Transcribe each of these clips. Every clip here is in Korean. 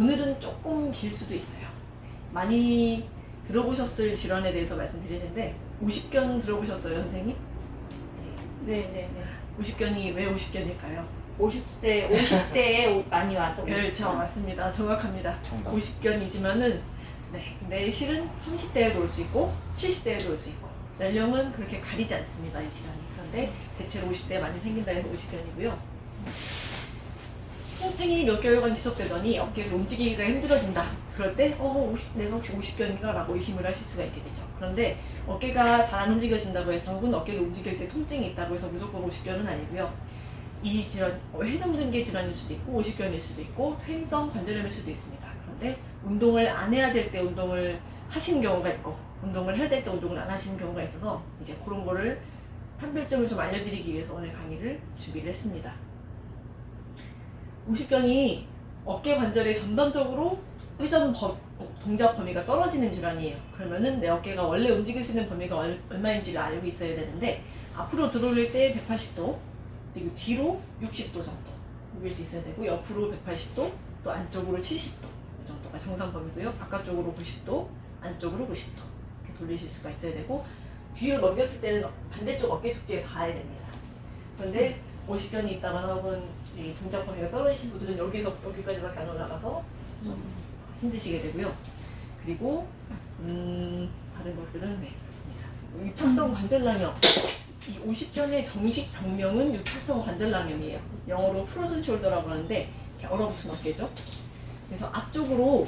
오늘은 조금 길 수도 있어요. 많이 들어보셨을 질환에 대해서 말씀드리는데, 오십견 들어보셨어요, 선생님? 네네네. 오십견이 왜 오십견일까요? 50대에 많이 와서 그렇죠, 맞습니다. 정확합니다. 정답. 50견이지만은 네, 근데 실은 30대에도 올 수 있고 70대에도 올 수 있고 연령은 그렇게 가리지 않습니다, 이 질환이. 그런데 대체로 50대에 많이 생긴다 해서 50견이고요. 통증이 몇 개월간 지속되더니 어깨를 움직이기가 힘들어진다. 그럴 때 내가 혹시 50견인가? 라고 의심을 하실 수가 있게 되죠. 그런데 어깨가 잘 안 움직여진다고 해서 혹은 어깨를 움직일 때 통증이 있다고 해서 무조건 50견은 아니고요. 이 질환, 해동등계 질환일 수도 있고 50견일 수도 있고 퇴행성 관절염일 수도 있습니다. 그런데 운동을 안 해야 될 때 운동을 하시는 경우가 있고 운동을 해야 될 때 운동을 안 하시는 경우가 있어서 이제 그런 거를 판별점을 좀 알려드리기 위해서 오늘 강의를 준비를 했습니다. 50견이 어깨 관절의 전반적으로 회전 동작 범위가 떨어지는 질환이에요. 그러면은 내 어깨가 원래 움직일 수 있는 범위가 얼마인지를 알고 있어야 되는데 앞으로 들어올릴 때 180도 그리고 뒤로 60도 정도 움직일 수 있어야 되고 옆으로 180도 또 안쪽으로 70도 이 정도가 정상 범위고요. 바깥쪽으로 90도 안쪽으로 90도 이렇게 돌리실 수가 있어야 되고 뒤로 넘겼을 때는 반대쪽 어깨 축지에 닿아야 됩니다. 그런데 50견이 있다거나 혹은 이 동작 범위가 떨어지신 분들은 여기서 여기까지밖에 안 올라가서 좀 힘드시게 되고요. 그리고 다른 것들은 네, 그렇습니다. 유착성 관절낭염. 이 50견의 정식 병명은 유착성 관절낭염이에요. 영어로 프로즌 숄더라고 하는데 이렇게 얼어붙은 어깨죠. 그래서 앞쪽으로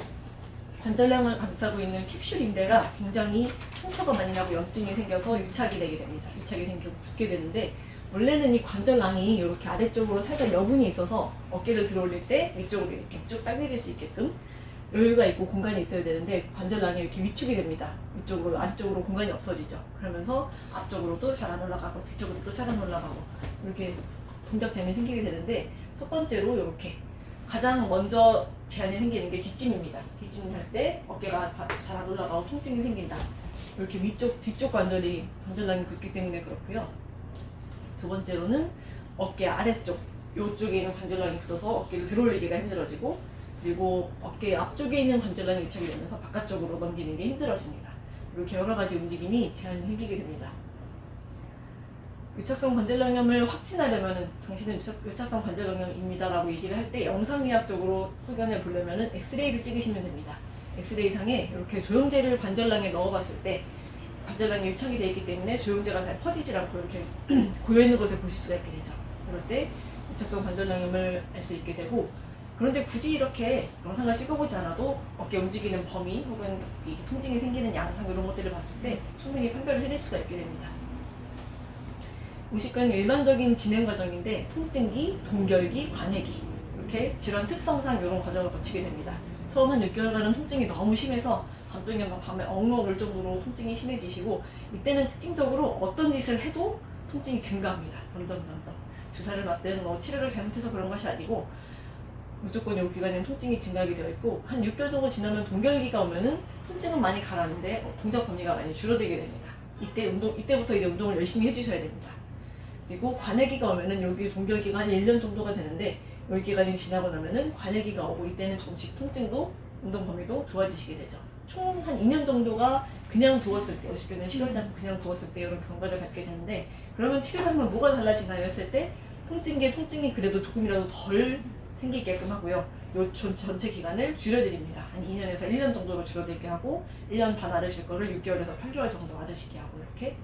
관절량을 감싸고 있는 캡슐 인대가 굉장히 상처가 많이 나고 염증이 생겨서 유착이 되게 됩니다. 유착이 생기고 붓게 되는데 원래는 이 관절낭이 이렇게 아래쪽으로 살짝 여분이 있어서 어깨를 들어올릴 때 위쪽으로 이렇게 쭉 당겨질 수 있게끔 여유가 있고 공간이 있어야 되는데 관절낭이 이렇게 위축이 됩니다. 위쪽으로 아래쪽으로 공간이 없어지죠. 그러면서 앞쪽으로도 잘 안 올라가고 뒤쪽으로도 잘 안 올라가고 이렇게 동작 제한이 생기게 되는데 첫 번째로 이렇게 가장 먼저 제한이 생기는 게 뒷짐입니다. 뒷짐을 할 때 어깨가 잘 안 올라가고 통증이 생긴다. 이렇게 뒤쪽 관절량이 굳기 때문에 그렇고요. 두 번째로는 어깨 아래쪽, 이쪽에 있는 관절량이 굳어서 어깨를 들어올리기가 힘들어지고 그리고 어깨 앞쪽에 있는 관절량이 유착이 되면서 바깥쪽으로 넘기는 게 힘들어집니다. 이렇게 여러 가지 움직임이 제한이 생기게 됩니다. 유착성 관절낭염을 확진하려면은 당신은 유착성 관절낭염입니다라고 얘기를 할 때 영상의학적으로 소견을 보려면은 엑스레이를 찍으시면 됩니다. 엑스레이상에 이렇게 조영제를 관절낭에 넣어봤을 때 관절낭이 유착이 되어 있기 때문에 조영제가 잘 퍼지질 않고 이렇게 고여있는 것을 보실 수가 있게 되죠. 그럴 때 유착성 관절낭염을 알 수 있게 되고 그런데 굳이 이렇게 영상을 찍어보지 않아도 어깨 움직이는 범위 혹은 이 통증이 생기는 양상 이런 것들을 봤을 때 충분히 판별을 해낼 수가 있게 됩니다. 50견은 일반적인 진행 과정인데 통증기, 동결기, 관해기 이렇게 질환 특성상 이런 과정을 거치게 됩니다. 처음 한 6개월간은 통증이 너무 심해서 밤중에 막 밤에 엉엉 울 정도로 통증이 심해지시고 이때는 특징적으로 어떤 짓을 해도 통증이 증가합니다. 점점 주사를 맞든 뭐 치료를 잘못해서 그런 것이 아니고 무조건 이 기간에는 통증이 증가하게 되어 있고 한 6개월 정도 지나면 동결기가 오면은 통증은 많이 가라앉는데 동작 범위가 많이 줄어들게 됩니다. 이때부터 이제 운동을 열심히 해주셔야 됩니다. 그리고 관해기가 오면은 여기 동결기가 한 1년 정도가 되는데 이 기간이 지나고 나면은 관해기가 오고 이때는 조금씩 통증도 운동 범위도 좋아지시게 되죠. 총 한 2년 정도가 그냥 두었을 때 50견을 치료하지 않고 그냥 두었을 때 이런 경과를 갖게 되는데 그러면 치료하면 뭐가 달라지나요 했을 때 통증이 그래도 조금이라도 덜 생기게끔 하고요. 요 전체 기간을 줄여드립니다. 한 2년에서 1년 정도로 줄어들게 하고 1년 반 앓으실 거를 6개월에서 8개월 정도 앓으시게 하고 이렇게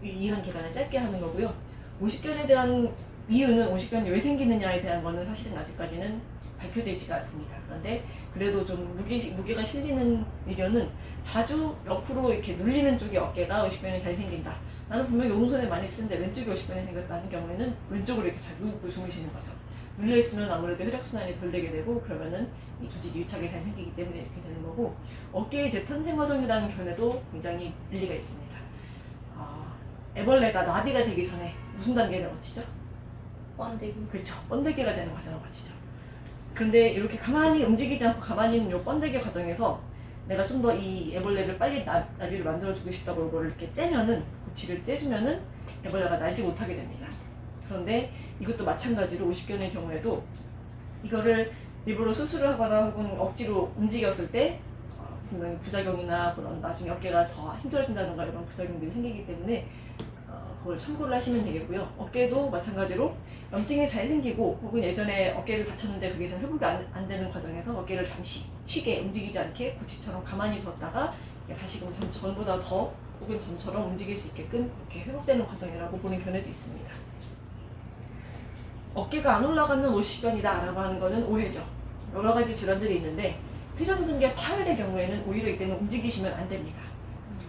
이한 기간을 짧게 하는 거고요. 50견에 대한 이유는 50견이 왜 생기느냐에 대한 거는 사실은 아직까지는 밝혀지지가 않습니다. 그런데 그래도 좀 무게가 실리는 의견은 자주 옆으로 이렇게 눌리는 쪽의 어깨가 50견이 잘 생긴다. 나는 분명히 오른손에 많이 쓰는데 왼쪽이 50견이 생겼다는 경우에는 왼쪽으로 이렇게 잘 누우고 주무시는 거죠. 눌려있으면 아무래도 혈액순환이 덜 되게 되고 그러면은 이 조직이 유착이 잘 생기기 때문에 이렇게 되는 거고 어깨의 재탄생 과정이라는 견해도 굉장히 일리가 있습니다. 애벌레가 나비가 되기 전에 무슨 단계를 거치죠? 번데기. 그렇죠. 번데기가 되는 과정을 거치죠. 그런데 이렇게 가만히 움직이지 않고 가만히 있는 이 번데기 과정에서 내가 좀 더 이 애벌레를 빨리 나비를 만들어주고 싶다고 이거를 이렇게 째면은 고치를 떼주면은 애벌레가 날지 못하게 됩니다. 그런데 이것도 마찬가지로 50견의 경우에도 이거를 일부러 수술을 하거나 혹은 억지로 움직였을 때 분명히 부작용이나 그런 나중에 어깨가 더 힘들어진다든가 이런 부작용들이 생기기 때문에 그걸 참고를 하시면 되겠고요. 어깨도 마찬가지로 염증이 잘 생기고 혹은 예전에 어깨를 다쳤는데 그게 잘 회복이 안 되는 과정에서 어깨를 잠시 쉬게 움직이지 않게 고치처럼 가만히 두었다가 다시금 전보다 더 혹은 전처럼 움직일 수 있게끔 이렇게 회복되는 과정이라고 보는 견해도 있습니다. 어깨가 안 올라가면 오십견이다 라고 하는 것은 오해죠. 여러 가지 질환들이 있는데 회전근개 파열의 경우에는 오히려 이때는 움직이시면 안 됩니다.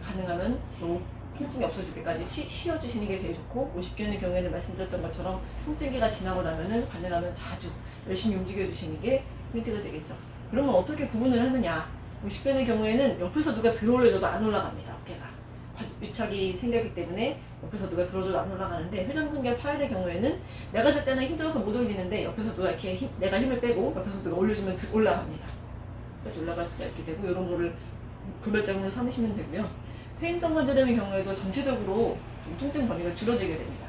가능하면 또 통증이 없어질 때까지 쉬어주시는 게 제일 좋고 50견의 경우에는 말씀드렸던 것처럼 통증기가 지나고 나면은 가능하면 자주 열심히 움직여주시는 게 포인트가 되겠죠. 그러면 어떻게 구분을 하느냐? 50견의 경우에는 옆에서 누가 들어올려줘도 안 올라갑니다. 어깨가 유착이 생겼기 때문에 옆에서 누가 들어줘도 안 올라가는데 회전근개 파열의 경우에는 내가 될 때는 힘들어서 못 올리는데 옆에서 누가 이렇게 내가 힘을 빼고 옆에서 누가 올려주면 올라갑니다. 끝까지 올라갈 수가 있게 되고 이런 거를 구별점으로 삼으시면 되고요. 퇴행성 관절염의 경우에도 전체적으로 통증 범위가 줄어들게 됩니다.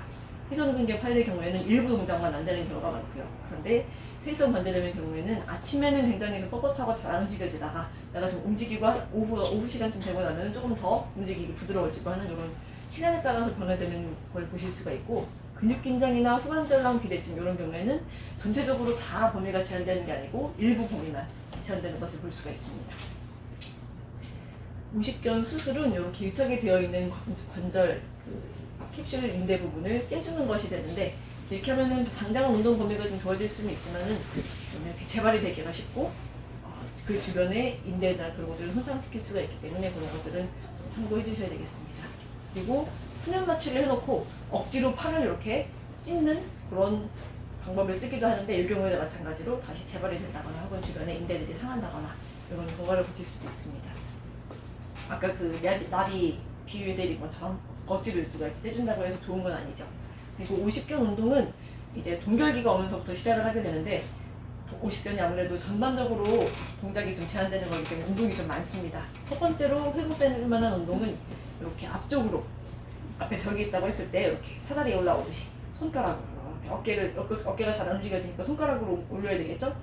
회전근개 파열의 경우에는 일부 동작만 안 되는 경우가 많고요. 그런데 퇴행성 관절염의 경우에는 아침에는 굉장히 좀 뻣뻣하고 잘 안 움직여지다가 내가 좀 움직이고 오후 시간쯤 되고 나면 조금 더 움직이기 부드러워지고 하는 이런 시간에 따라서 변화되는 걸 보실 수가 있고 근육 긴장이나 후관절랑 비대증 이런 경우에는 전체적으로 다 범위가 제한되는 게 아니고 일부 범위만 제한되는 것을 볼 수가 있습니다. 우십견 수술은 이렇게 유착이 되어 있는 관절 캡슐 인대 부분을 째주는 것이 되는데 이렇게 하면은 당장 운동 범위가 좀 좋아질 수는 있지만은 이렇게 재발이 되기가 쉽고 그 주변에 인대나 그런 것들을 손상시킬 수가 있기 때문에 그런 것들은 참고해 주셔야 되겠습니다. 그리고 수면 마취를 해놓고 억지로 팔을 이렇게 찢는 그런 방법을 쓰기도 하는데 이 경우에도 마찬가지로 다시 재발이 된다거나 혹은 주변에 인대들이 상한다거나 이런 경과를 거칠 수도 있습니다. 아까 그 나비 비유해 드린 것처럼 억지로 누가 이렇게 째준다고 해서 좋은 건 아니죠. 그리고 50견 운동은 이제 동결기가 오면서부터 시작을 하게 되는데 50견이 아무래도 전반적으로 동작이 좀 제한되는 거기 때문에 운동이 좀 많습니다. 첫 번째로 회복될 만한 운동은 이렇게 앞쪽으로 앞에 벽이 있다고 했을 때 이렇게 사다리에 올라오듯이 손가락으로 어깨가 잘 안 움직여지니까 손가락으로 올려야 되겠죠?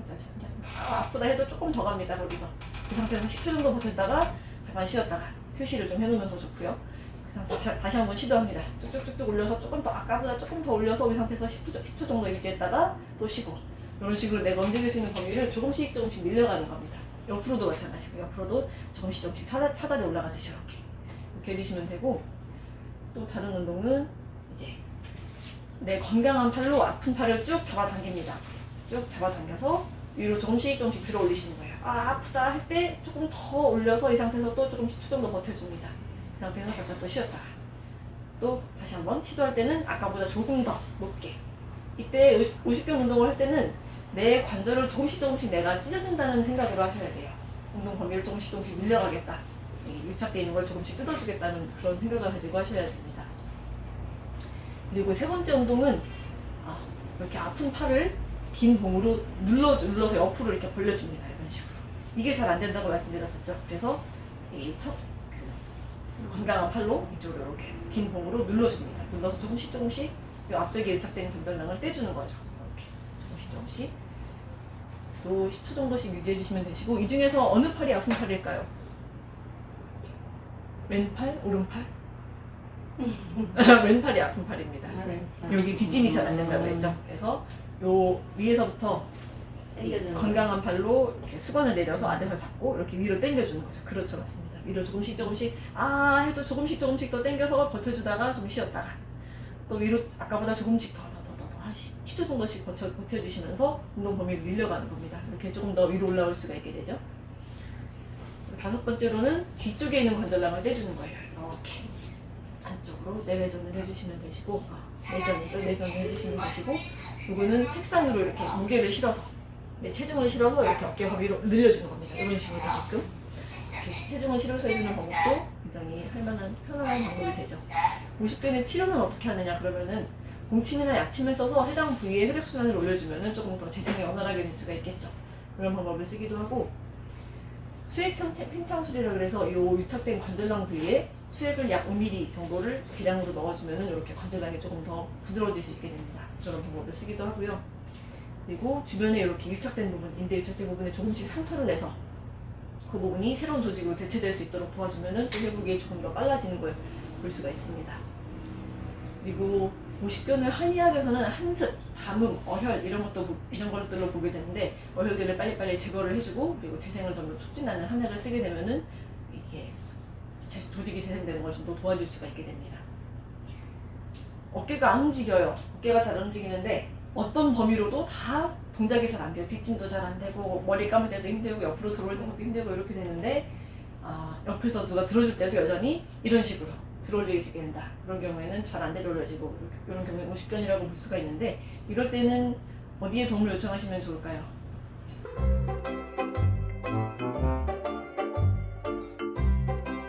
아프다 해도 조금 더 갑니다. 거기서 그 상태에서 10초 정도 버텼다가 잠깐 쉬었다가 휴식을 좀 해놓으면 더 좋고요. 그 상태 다시 한번 시도합니다. 쭉쭉쭉쭉 올려서 조금 더 아까보다 조금 더 올려서 이 상태에서 10초 정도 유지했다가 또 쉬고 이런 식으로 내가 움직일 수 있는 범위를 조금씩 늘려가는 겁니다. 옆으로도 마찬가지고 옆으로도 조금씩 사다리 올라가듯이 이렇게 해주시면 되고 또 다른 운동은 이제 내 건강한 팔로 아픈 팔을 쭉 잡아당깁니다. 쭉 잡아당겨서 위로 조금씩 들어 올리시는 거예요. 아프다 할 때 조금 더 올려서 이 상태에서 또 조금 10초 정도 버텨줍니다. 그 상태에서 잠깐 또 쉬었다가 또 다시 한번 시도할 때는 아까보다 조금 더 높게 이때 50견 운동을 할 때는 내 관절을 조금씩 내가 찢어준다는 생각으로 하셔야 돼요. 운동 범위를 조금씩 늘려가겠다. 유착되어 있는 걸 조금씩 뜯어주겠다는 그런 생각을 가지고 하셔야 됩니다. 그리고 세 번째 운동은 이렇게 아픈 팔을 긴 봉으로 눌러서 옆으로 이렇게 벌려줍니다. 이런 식으로. 이게 잘 안 된다고 말씀드렸었죠. 그래서 건강한 팔로 이쪽으로 이렇게 긴 봉으로 눌러줍니다. 눌러서 조금씩 이 앞쪽에 유착되는 관절낭을 떼주는 거죠. 이렇게 조금씩 또 10초 정도씩 유지해 주시면 되시고 이 중에서 어느 팔이 아픈 팔일까요? 왼팔? 오른팔? 왼팔이 아픈 팔입니다. 여기 뒷짐이 잘 안 된다고 했죠. 그래서 요 위에서부터 건강한 팔로 이렇게 수건을 내려서 아래서 잡고 이렇게 위로 당겨주는 거죠. 그렇죠, 맞습니다. 위로 조금씩 해도 조금씩 더 당겨서 버텨주다가 좀 쉬었다가 또 위로 아까보다 조금씩 더 한 10초 정도씩 버텨주시면서 운동 범위를 늘려가는 겁니다. 이렇게 조금 더 위로 올라올 수가 있게 되죠. 다섯 번째로는 뒤쪽에 있는 관절낭을 떼주는 거예요. 이렇게 안쪽으로 내외전을 해주시면 되시고 내전을 해주시면 되시고 이거는 책상으로 이렇게 무게를 실어서 내 체중을 실어서 이렇게 어깨 범위로 늘려주는 겁니다. 이런 식으로 되게끔 이렇게 체중을 실어서 해주는 방법도 굉장히 편안한 방법이 되죠. 50견의 치료는 어떻게 하느냐 그러면은 공침이나 약침을 써서 해당 부위의 혈액순환을 올려주면은 조금 더 재생이 원활하게 될 수가 있겠죠. 그런 방법을 쓰기도 하고 수액 팽창술이라고 해서 이 유착된 관절낭 부위에 수액을 약 5mm 정도를 대량으로 넣어주면은 이렇게 관절낭이 조금 더 부드러워질 수 있게 됩니다. 그런 방법을 쓰기도 하고요. 그리고 주변에 이렇게 밀착된 부분, 인대 밀착된 부분에 조금씩 상처를 내서 그 부분이 새로운 조직으로 대체될 수 있도록 도와주면은 또 회복이 조금 더 빨라지는 걸 볼 수가 있습니다. 그리고 모식변을 한의학에서는 한습, 담음, 어혈 이런 것들로 보게 되는데 어혈들을 빨리빨리 제거를 해주고 그리고 재생을 좀 더 촉진하는 한약을 쓰게 되면은 이게 조직이 재생되는 걸 좀 더 도와줄 수가 있게 됩니다. 어깨가 안 움직여요. 어깨가 잘 안 움직이는데 어떤 범위로도 다 동작이 잘 안 돼요. 뒷짐도 잘 안 되고 머리 감을 때도 힘들고 옆으로 들어올리는 것도 힘들고 이렇게 되는데 옆에서 누가 들어줄 때도 여전히 이런 식으로 들어올리게 된다. 그런 경우에는 잘 안 들어올려지고 이런 경우에 오십견이라고 볼 수가 있는데 이럴 때는 어디에 도움을 요청하시면 좋을까요?